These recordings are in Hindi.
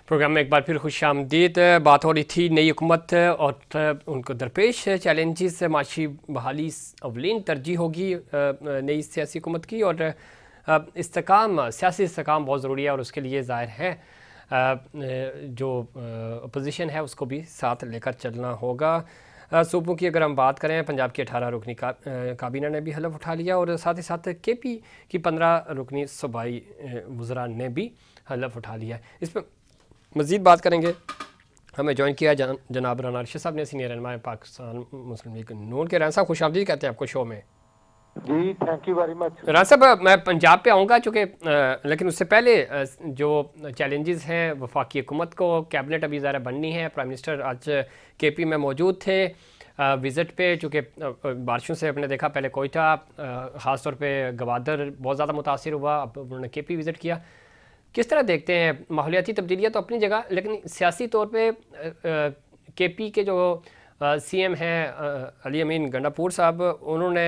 प्रोग्राम में एक बार फिर खुशामदीद। बात हो रही थी नई हुकूमत और उनको दरपेश चैलेंजेस। माशी बहाली अवलीन तरजीह होगी नई सियासी हुकूमत की, और इस्तेकाम, सियासी इस्तेकाम बहुत ज़रूरी है, और उसके लिए ज़ाहिर है जो अपोजिशन है उसको भी साथ लेकर चलना होगा। सूबों की अगर हम बात करें, पंजाब की 18 रुकनी काबीना ने भी हलफ उठा लिया, और साथ ही साथ KP की 15 रुकनी सूबाई वज़रा ने भी हलफ उठा लिया। इस पर मज़ीद बात करेंगे। हमें ज्वाइन किया जनाब राना अरशद साहब ने, सीनियर रहनुमा पाकिस्तान मुस्लिम लीग नून के। राना साहब खुशामदीद कहते हैं आपको शो में। जी thank you very much. Rana साहब, मैं पंजाब पे आऊँगा चूँकि, लेकिन उससे पहले जो चैलेंजेस हैं वफाकी हुकूमत को, कैबिनेट अभी ज़रा बननी है। प्राइम मिनिस्टर आज KP में मौजूद थे विज़िट पे, चूँकि बारिशों से आपने देखा पहले कोयटा, ख़ास तौर पे गवादर बहुत ज़्यादा मुतासिर हुआ, अब उन्होंने KP विज़िट किया। किस तरह देखते हैं? माहौलियाती तब्दीलियाँ तो अपनी जगह, लेकिन सियासी तौर पे KP के जो CM हैं अली अमीन गंडापुर साहब, उन्होंने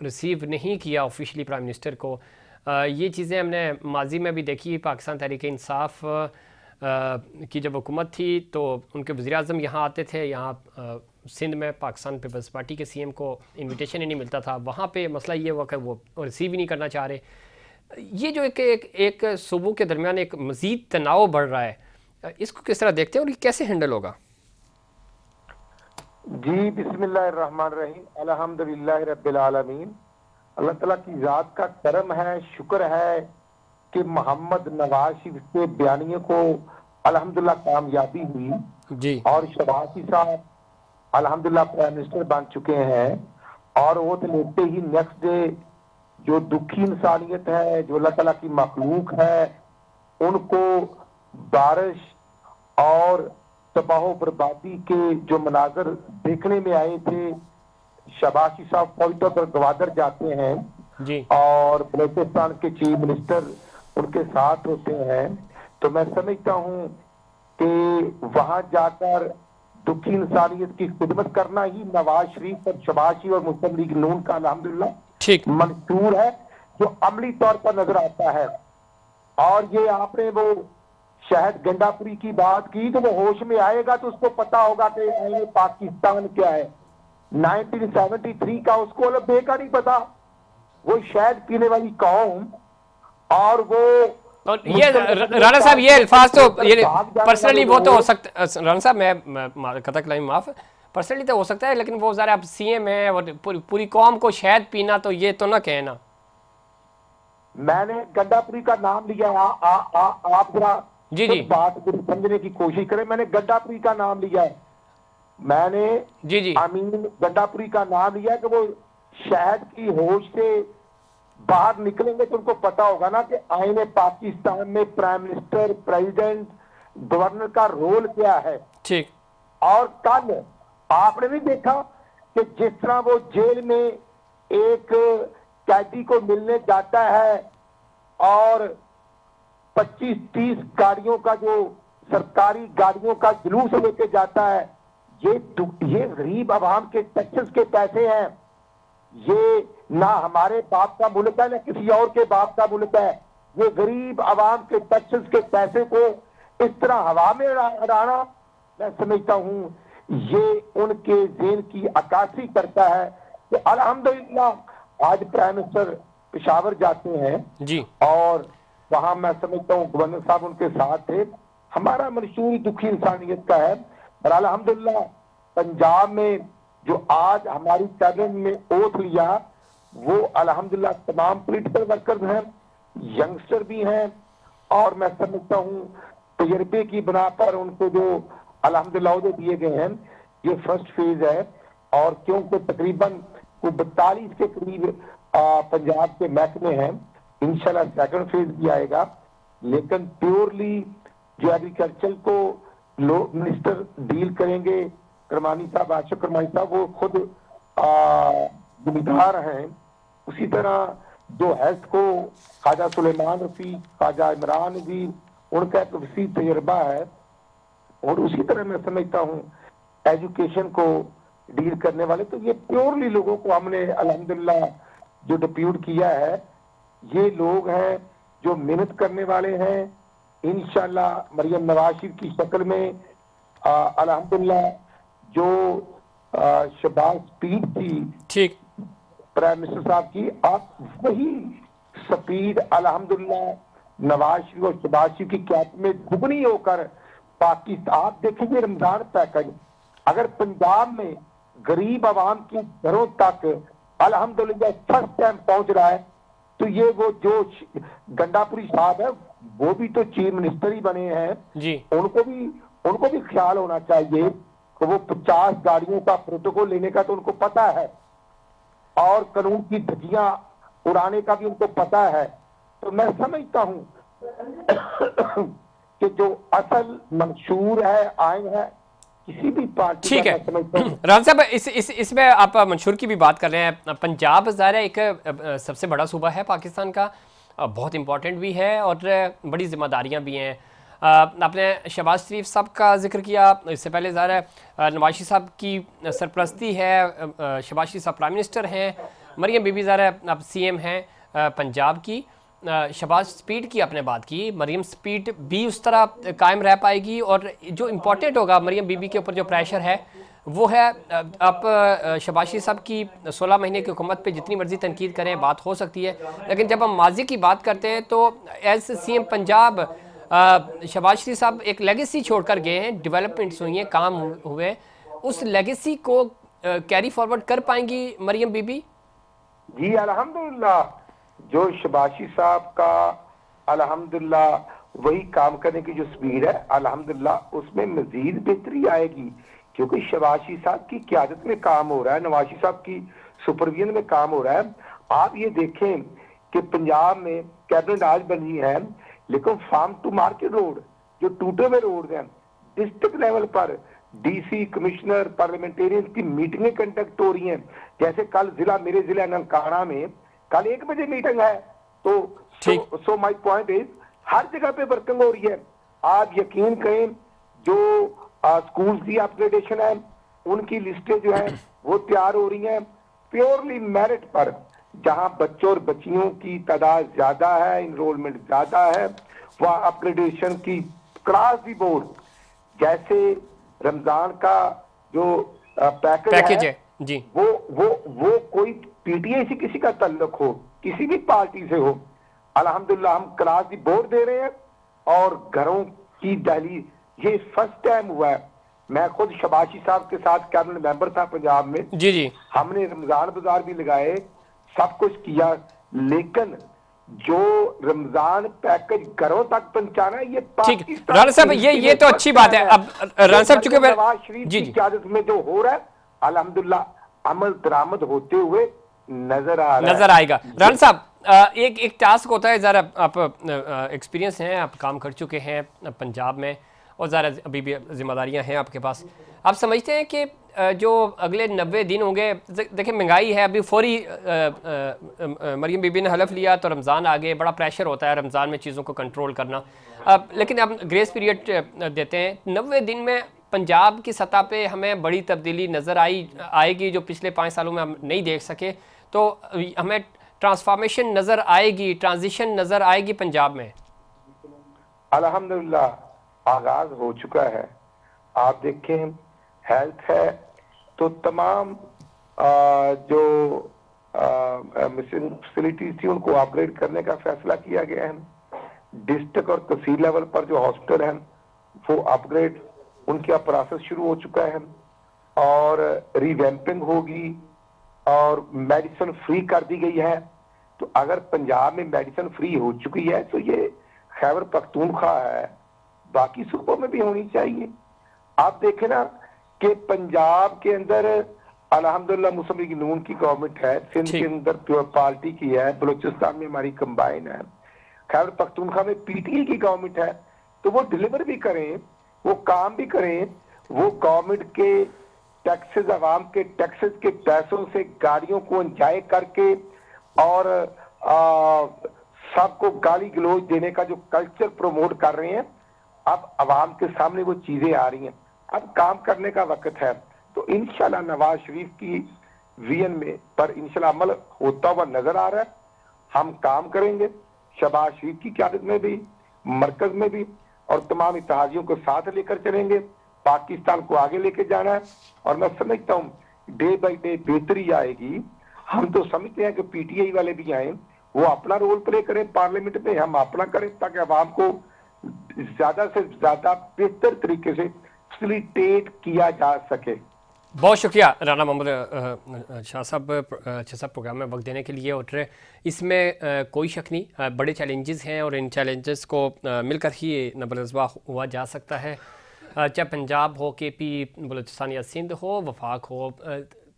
रिसीव नहीं किया ऑफिशियली प्राइम मिनिस्टर को। ये चीज़ें हमने माजी में भी देखी। पाकिस्तान तहरीक इंसाफ की जब हुकूमत थी तो उनके वज़ीर आज़म यहाँ आते थे, यहाँ सिंध में पाकिस्तान पीपल्स पार्टी के CM को इन्विटेशन ही नहीं मिलता था। वहाँ पे मसला ये हुआ कि वो रिसीव ही नहीं करना चाह रहे। ये जो एक सूबों के दरमियान एक मज़ीद तनाव बढ़ रहा है, इसको किस तरह देखते हैं और ये कैसे हैंडल होगा? जी बिस्मिल्लाहिर्रहमानिर्रहीम, अल्हम्दुलिल्लाहि रब्बिल आलमीन। अल्लाह ताला की ज़ात का करम है, शुक्र है कि मोहम्मद नवाज शरीफ के बयानिए को अल्हम्दुलिल्लाह कामयाबी हुई जी। और शबाशी साहब अल्हम्दुलिल्लाह प्राइम मिनिस्टर बन चुके हैं। और वो तो लेते ही नेक्स्ट डे जो दुखी इंसानियत है, जो अल्लाह ताला की मखलूक है, उनको बारिश और तबाह बर्बादी के जो मनाजर देखने में आए थे, शबाशी साहब कोयटा पर गवादर जाते हैं जी। और बलूचिस्तान के चीफ मिनिस्टर उनके साथ होते हैं, तो मैं समझता हूं कि वहां जाकर दुखी इंसानियत की खिदमत करना ही नवाज शरीफ और शबाशी और मुस्लिम लीग नून का अल्हम्दुलिल्लाह ठीक मंशूर है, जो अमली तौर पर नजर आता है। और ये आपने वो शायद गंडापुरी की बात की, तो वो होश में आएगा तो उसको पता होगा कि आईन पाकिस्तान क्या है। 1973 का उसको अलग बेका नहीं पता। वो शायद पीने वाली कौम, और वो और ये राणा साहब, ये अल्फाज तो ये पर्सनली वो तो हो सकता, राणा साहब मैं कतक लाइन माफ, पर्सनली तो हो सकता है, लेकिन वो ज़रा आप CM है और पूरी कौम को शहद पीना, तो ये तो ना कहना। मैंने गंडापुरी का नाम लिया। आप जरा जी जी बात को समझने की कोशिश करें। मैंने गंडापुरी का नाम लिया है, मैंने जी जी अमीन गंडापुरी का नाम लिया कि वो शहद की होश से बाहर निकलेंगे तो उनको पता होगा ना कि आईने पाकिस्तान में प्राइम मिनिस्टर, प्रेसिडेंट, गवर्नर का रोल क्या है। ठीक। और कल आपने भी देखा कि जिस तरह वो जेल में एक कैदी को मिलने जाता है और 25-30 गाड़ियों का, जो सरकारी गाड़ियों का जुलूस लेके जाता है, ये गरीब आवाम के टैक्सेस के पैसे हैं। ये ना हमारे बाप का मुल्क है ना किसी और के बाप का मुल्क है। ये गरीब आवाम के टैक्सेस के पैसे को इस तरह हवा में उड़ाना, मैं समझता हूं ये उनके ज़हन की अक्कासी करता है। तो अल्हम्दुलिल्लाह आज प्राइम मिनिस्टर पेशावर जाते हैं जी। और वहां मैं समझता हूँ गवर्नर साहब उनके साथ थे। हमारा मंशूर दुखी इंसानियत का है, और अल्हम्दुलिल्लाह पंजाब में जो आज हमारी कैबिनेट में ओथ लिया, वो अल्हम्दुलिल्लाह तमाम पॉलिटिकल वर्कर्स हैं, यंगस्टर भी हैं, और मैं समझता हूँ तजर्बे की बना पर उनको जो अल्हम्दुलिल्लाह ओहदे दिए गए हैं। ये फर्स्ट फेज है, और क्योंकि तकरीबन 42 के करीब पंजाब के महकमे हैं, इंशाल्लाह सेकंड फेज भी आएगा। लेकिन प्योरली जो एग्रीकल्चर को लोग मिनिस्टर डील करेंगे, करमानी साहब, आशिक करमानी साहब, वो खुद जिम्मेदार हैं। उसी तरह जो हेल्थ को ख्वाजा सुलेमान रफी, ख्वाजा इमरान भी, उनका एक वसी तजर्बा है। और उसी तरह मैं समझता हूँ एजुकेशन को डील करने वाले, तो ये प्योरली लोगों को हमने अल्हम्दुलिल्लाह जो डिप्यूट किया है, ये लोग हैं जो मेहनत करने वाले हैं, इंशाल्लाह मरियम नवाज शरीफ की शक्ल में अल्हम्दुलिल्लाह जो शहबाज स्पीड थी ठीक। प्राइम मिनिस्टर साहब की, आप वही स्पीड अल्हम्दुलिल्लाह नवाज शरीफ और शहबाज शरीफ की कैबिनेट में दुगनी होकर पाकिस्तान, आप देखेंगे रमजान पैकेज अगर पंजाब में गरीब आवाम के घरों तक अल्हम्दुलिल्लाह फर्स्ट टाइम पहुंच रहा है, तो ये वो जो गंडापुरी साहब है वो भी तो चीफ मिनिस्टर ही बने हैं जी। उनको भी ख्याल होना चाहिए कि वो 50 गाड़ियों का प्रोटोकॉल लेने का तो उनको पता है और कानून की धज्जियां उड़ाने का भी उनको पता है। तो मैं समझता हूं कि जो असल मंशूर है आइन है किसी भी पार्टी ठीक का, है मैं समझता हूं। रान साहब, इसमें आप मंशूर की भी बात कर रहे हैं। पंजाब ज़ाहिर है एक सबसे बड़ा सूबा है पाकिस्तान का, बहुत इंपॉर्टेंट भी है और बड़ी जिम्मेदारियां भी हैं। आपने शहबाज शरीफ साहब का जिक्र किया, इससे पहले ज़ाहिर है नवाज शरीफ साहब की सरपरस्ती है, शहबाज शरीफ साहब प्राइम मिनिस्टर हैं, मरियम बीबी ज़ाहिर है अब CM हैं पंजाब की। शहबाज स्पीड की आपने बात की, मरियम स्पीड भी उस तरह कायम रह पाएगी और जो इम्पोर्टेंट होगा मरियम बीबी के ऊपर जो प्रेशर है वो है, आप शहबाज शरीफ साहब की 16 महीने की हुकूमत पे जितनी मर्जी तनकीद करें बात हो सकती है, लेकिन जब हम माजी की बात करते हैं तो एज CM पंजाब शहबाज शरीफ साहब एक लेगेसी छोड़कर गए हैं, डेवलपमेंट्स हुई हैं, काम हुए, उस लेगेसी को कैरी फॉरवर्ड कर पाएंगी मरियम बीबी? जी अल्हम्दुलिल्लाह, जो शहबाजी साहब का अल्हम्दुलिल्लाह वही काम करने की जो स्पीड है अल्हम्दुलिल्लाह उसमें मजीद बेहतरी आएगी, क्योंकि शहबाजी साहब की क़यादत में काम हो रहा है, नवाज साहब की सुपरविजन में काम हो रहा है। आप ये देखें कि पंजाब में कैबिनेट आज बनी है, लेकिन फार्म टू मार्केट रोड जो टूटे हुए रोड हैं, डिस्ट्रिक्ट लेवल पर DC कमिश्नर पार्लियामेंटेरियन की मीटिंगें कंडक्ट हो रही हैं। जैसे कल मेरे जिला ननकाना में कल 1 बजे मीटिंग है, तो सो माय पॉइंट इज हर जगह पे वर्किंग हो रही है। आप यकीन करें जो स्कूल की अपग्रेडेशन है उनकी लिस्टें जो है वो तैयार हो रही हैं प्योरली मेरिट पर, जहां बच्चों और बच्चियों की तादाद ज्यादा है, इनरोलमेंट ज्यादा है, वह अपग्रेडेशन की क्लास दी बोर्ड, जैसे रमजान का जो पैकेज है जी, वो कोई PTI से किसी का ताल्लुक हो, किसी भी पार्टी से हो, अल्हम्दुलिल्लाह हम क्लास दी बोर्ड दे रहे हैं और घरों की दहलीज, ये फर्स्ट टाइम हुआ है। मैं खुद शहबाजी साहब के साथ कैबिनेट मेंबर था पंजाब में, जी, हमने रमजान बाजार भी लगाए, सब कुछ किया, लेकिन जो रमजान पैकेज घरों तक पहुंचाना ये ठीक। राणा साहब ये तो अच्छी बात है। अब राणा साहब चूंकि नवाज शरीफ की क़यादत में जो हो रहा है अल्हम्दुलिल्लाह अमल दरामद होते हुए नजर आएगा। राणा साहब, एक टास्क होता है, ज़रा आप एक्सपीरियंस हैं, आप काम कर चुके हैं पंजाब में और ज़रा अभी भी जिम्मेदारियां हैं आपके पास, आप समझते हैं कि जो अगले 90 दिन होंगे, देखिए महंगाई है अभी फौरी, मरियम बीबी ने हलफ लिया तो रमज़ान आ गए, बड़ा प्रेशर होता है रमज़ान में चीज़ों को कंट्रोल करना, लेकिन अब ग्रेस पीरियड देते हैं, 90 दिन में पंजाब की सतह पे हमें बड़ी तब्दीली नज़र आएगी जो पिछले 5 सालों में हम नहीं देख सके, तो हमें ट्रांसफॉर्मेशन नज़र आएगी, ट्रांजिशन नज़र आएगी पंजाब में? अल्हम्दुलिल्लाह आगाज हो चुका है। आप देखें हेल्थ है तो तमाम जो मिसिंग फैसिलिटीज थी उनको अपग्रेड करने का फैसला किया गया है। डिस्ट्रिक्ट और तहसील लेवल पर जो हॉस्पिटल हैं वो अपग्रेड उनका प्रोसेस शुरू हो चुका है और रिवैम्पिंग होगी और मेडिसिन फ्री कर दी गई है। तो अगर पंजाब में मेडिसिन फ्री हो चुकी है तो ये खैबर पख्तूनख्वा है, बाकी सूबों में भी होनी चाहिए। आप देखें ना कि पंजाब के अंदर अल्हम्दुलिल्लाह मुस्लिम लीग नून की गवर्नमेंट है, सिंध के अंदर प्योर पार्टी की है, बलूचिस्तान में हमारी कंबाइन है, खैबर पख्तूनख्वा में PTI की गवर्नमेंट है। तो वो डिलीवर भी करें, वो काम भी करें, वो गवर्नमेंट के टैक्सेस, आवाम के टैक्सेस के पैसों से गाड़ियों को एंजॉय करके और सबको गाली गलौज देने का जो कल्चर प्रमोट कर रहे हैं, अब आवाम के सामने वो चीजें आ रही हैं, अब काम करने का वक्त है। तो इंशाल्लाह नवाज शरीफ की विजन में पर इंशाल्लाह अमल होता हुआ नजर आ रहा है। हम काम करेंगे शहबाज शरीफ की क़यादत में भी मरकज में भी, और तमाम इत्तेहादियों को साथ लेकर चलेंगे। पाकिस्तान को आगे लेके जाना है और मैं समझता हूँ डे बाई डे बेहतरी आएगी। हम तो समझते हैं कि पीटीआई वाले भी आए, वो अपना रोल प्ले करें पार्लियामेंट में, हम अपना करें, ताकि आवाम को ज्यादा से ज्यादा बेहतर तरीके से फैसिलिटेट किया जा सके। बहुत शुक्रिया राना मोहम्मद शाह साहब अच्छा सा प्रोग्राम में वक्त देने के लिए। और इसमें कोई शक नहीं, बड़े चैलेंजेस हैं और इन चैलेंजेस को मिलकर ही नबरज़वा हुआ जा सकता है। चाहे पंजाब हो, केपी, बलूचिस्तान या सिंध हो, वफाक हो,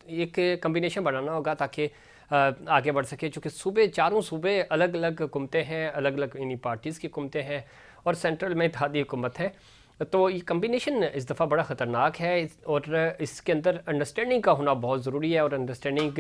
एक कम्बिनेशन बनाना होगा ताकि आगे बढ़ सके। चूँकि सूबे, चारों सूबे अलग अलग हुकूमतें हैं, अलग अलग इन्हीं पार्टीज़ की हुकूमतें हैं और सेंट्रल में इत्तेहादी हुकूमत है। तो ये कम्बिनेशन इस दफ़ा बड़ा ख़तरनाक है और इसके अंदर अंडरस्टैंडिंग का होना बहुत ज़रूरी है। और अंडरस्टैंडिंग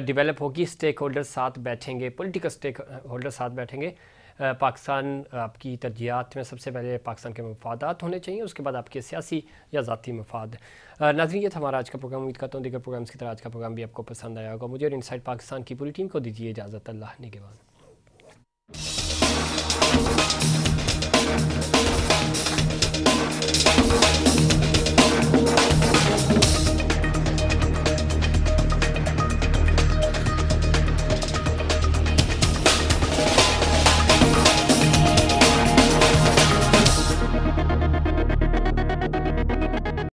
डेवलप होगी, स्टेक होल्डर साथ बैठेंगे, पॉलिटिकल स्टेक होल्डर साथ बैठेंगे। पाकिस्तान आपकी तरजीहात में सबसे पहले पाकिस्तान के मफादात होने चाहिए, उसके बाद आपके सियासी या ज़ाती मफाद। नाज़रीन, ये था हमारा आज का प्रोग्राम। उम्मीद करता हूँ दीगर प्रोग्राम्स की तरह आज का प्रोग्राम भी आपको पसंद आया होगा। मुझे और इनसाइड पाकिस्तान की पूरी टीम को दीजिए इजाज़त। अल्लाह निगहबान।